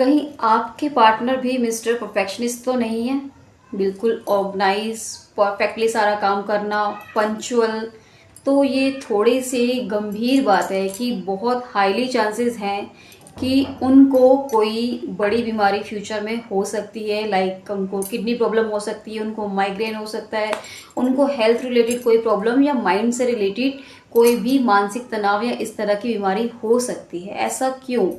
कहीं आपके पार्टनर भी मिस्टर परफेक्शनिस्ट तो नहीं है? बिल्कुल ऑर्गेनाइज, परफेक्टली सारा काम करना, पंक्चुअल। तो ये थोड़ी सी गंभीर बात है कि बहुत हाईली चांसेस हैं कि उनको कोई बड़ी बीमारी फ्यूचर में हो सकती है। लाइक उनको किडनी प्रॉब्लम हो सकती है, उनको माइग्रेन हो सकता है, उनको हेल्थ रिलेटेड कोई प्रॉब्लम या माइंड से रिलेटेड कोई भी मानसिक तनाव या इस तरह की बीमारी हो सकती है। ऐसा क्यों?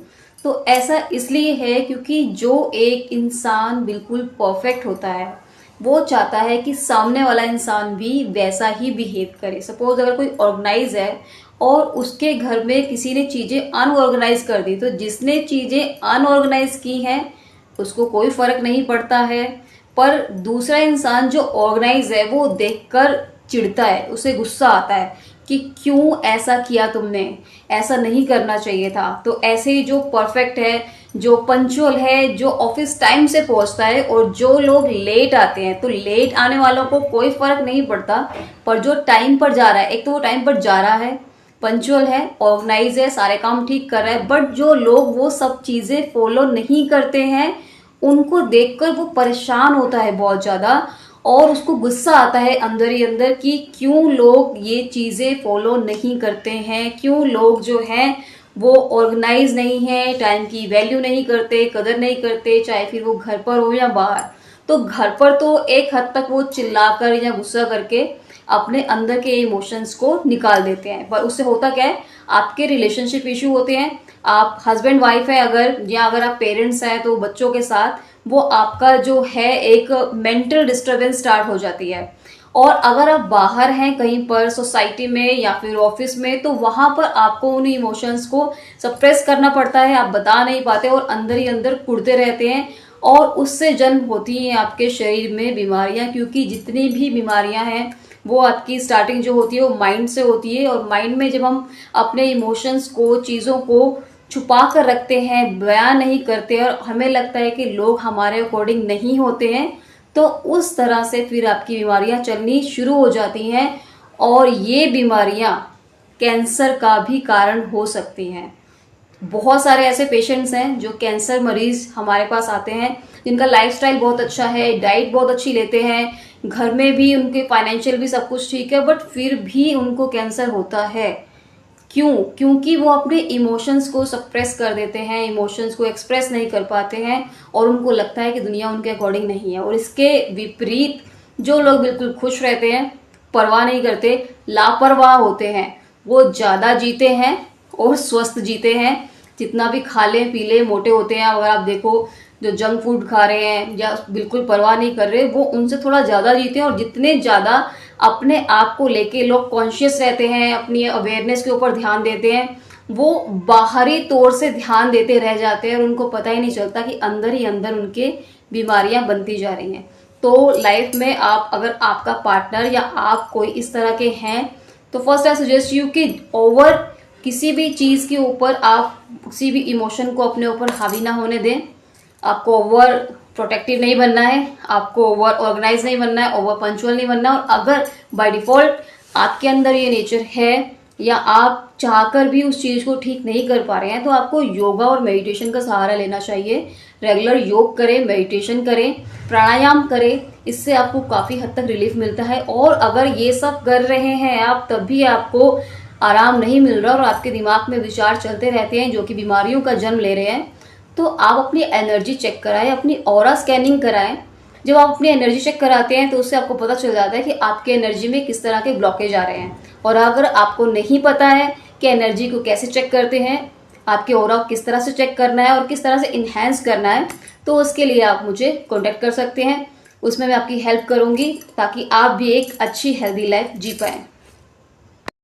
तो ऐसा इसलिए है क्योंकि जो एक इंसान बिल्कुल परफेक्ट होता है वो चाहता है कि सामने वाला इंसान भी वैसा ही बिहेव करे। सपोज अगर कोई ऑर्गेनाइज है और उसके घर में किसी ने चीजें अनऑर्गेनाइज कर दी, तो जिसने चीजें अनऑर्गेनाइज की हैं उसको कोई फर्क नहीं पड़ता है, पर दूसरा इंसान जो ऑर्गेनाइज है वो देखकर चिढ़ता है, उसे गुस्सा आता है कि क्यों ऐसा किया तुमने, ऐसा नहीं करना चाहिए था। तो ऐसे ही जो परफेक्ट है, जो पंचुअल है, जो ऑफिस टाइम से पहुंचता है, और जो लोग लेट आते हैं, तो लेट आने वालों को कोई फर्क नहीं पड़ता, पर जो टाइम पर जा रहा है, एक तो वो टाइम पर जा रहा है, पंचुअल है, ऑर्गेनाइज है, सारे काम ठीक कर रहा है, बट जो लोग वो सब चीजें फॉलो नहीं करते हैं उनको देखकर वो परेशान होता है बहुत ज्यादा, और उसको गुस्सा आता है अंदर ही अंदर कि क्यों लोग ये चीजें फॉलो नहीं करते हैं, क्यों लोग जो हैं वो ऑर्गेनाइज नहीं है, टाइम की वैल्यू नहीं करते, कदर नहीं करते, चाहे फिर वो घर पर हो या बाहर। तो घर पर तो एक हद तक वो चिल्लाकर या गुस्सा करके अपने अंदर के इमोशंस को निकाल देते हैं, पर उससे होता क्या है, आपके रिलेशनशिप इशू होते हैं। आप हस्बैंड वाइफ है अगर, या अगर आप पेरेंट्स हैं तो बच्चों के साथ वो आपका जो है एक मेंटल डिस्टरबेंस स्टार्ट हो जाती है। और अगर आप बाहर हैं कहीं पर सोसाइटी में या फिर ऑफिस में, तो वहां पर आपको उन इमोशंस को सप्रेस करना पड़ता है, आप बता नहीं पाते और अंदर ही अंदर कुढ़ते रहते हैं, और उससे जन्म होती है आपके शरीर में बीमारियां। क्योंकि जितनी भी बीमारियां हैं वो आपकी स्टार्टिंग जो होती है वो माइंड से होती है, और माइंड में जब हम अपने इमोशंस को, चीज़ों को छुपा कर रखते हैं, बयान नहीं करते, और हमें लगता है कि लोग हमारे अकॉर्डिंग नहीं होते हैं, तो उस तरह से फिर आपकी बीमारियां चलनी शुरू हो जाती हैं, और ये बीमारियां कैंसर का भी कारण हो सकती हैं। बहुत सारे ऐसे पेशेंट्स हैं जो कैंसर मरीज हमारे पास आते हैं, जिनका लाइफस्टाइल बहुत अच्छा है, डाइट बहुत अच्छी लेते हैं, घर में भी उनके फाइनेंशियल भी सब कुछ ठीक है, बट फिर भी उनको कैंसर होता है। क्यों? क्योंकि वो अपने इमोशंस को सप्रेस कर देते हैं, इमोशंस को एक्सप्रेस नहीं कर पाते हैं, और उनको लगता है कि दुनिया उनके अकॉर्डिंग नहीं है। और इसके विपरीत जो लोग बिल्कुल खुश रहते हैं, परवाह नहीं करते, लापरवाह होते हैं, वो ज़्यादा जीते हैं और स्वस्थ जीते हैं। जितना भी खा लें पी लें, मोटे होते हैं। अगर आप देखो जो जंक फूड खा रहे हैं या बिल्कुल परवाह नहीं कर रहे, वो उनसे थोड़ा ज़्यादा जीते हैं। और जितने ज़्यादा अपने आप को लेके लोग कॉन्शियस रहते हैं, अपनी अवेयरनेस के ऊपर ध्यान देते हैं, वो बाहरी तौर से ध्यान देते रह जाते हैं और उनको पता ही नहीं चलता कि अंदर ही अंदर उनके बीमारियां बनती जा रही हैं। तो लाइफ में आप, अगर आपका पार्टनर या आप कोई इस तरह के हैं, तो फर्स्ट आई सजेस्ट यू कि ओवर किसी भी चीज़ के ऊपर आप किसी भी इमोशन को अपने ऊपर हावी ना होने दें। आपको ओवर प्रोटेक्टिव नहीं बनना है, आपको ओवर ऑर्गेनाइज नहीं बनना है, ओवर पंचुअल नहीं बनना है। और अगर बाय डिफॉल्ट आपके अंदर ये नेचर है, या आप चाहकर भी उस चीज़ को ठीक नहीं कर पा रहे हैं, तो आपको योगा और मेडिटेशन का सहारा लेना चाहिए। रेगुलर योग करें, मेडिटेशन करें, प्राणायाम करें, इससे आपको काफ़ी हद तक रिलीफ मिलता है। और अगर ये सब कर रहे हैं आप, तब भी आपको आराम नहीं मिल रहा और आपके दिमाग में विचार चलते रहते हैं जो कि बीमारियों का जन्म ले रहे हैं, तो आप अपनी एनर्जी चेक कराएं, अपनी ऑरा स्कैनिंग कराएं। जब आप अपनी एनर्जी चेक कराते हैं तो उससे आपको पता चल जाता है कि आपके एनर्जी में किस तरह के ब्लॉकेज आ रहे हैं। और अगर आपको नहीं पता है कि एनर्जी को कैसे चेक करते हैं, आपके ऑरा को किस तरह से चेक करना है और किस तरह से इन्हेंस करना है, तो उसके लिए आप मुझे कॉन्टेक्ट कर सकते हैं। उसमें मैं आपकी हेल्प करूंगी ताकि आप भी एक अच्छी हेल्दी लाइफ जी पाएँ।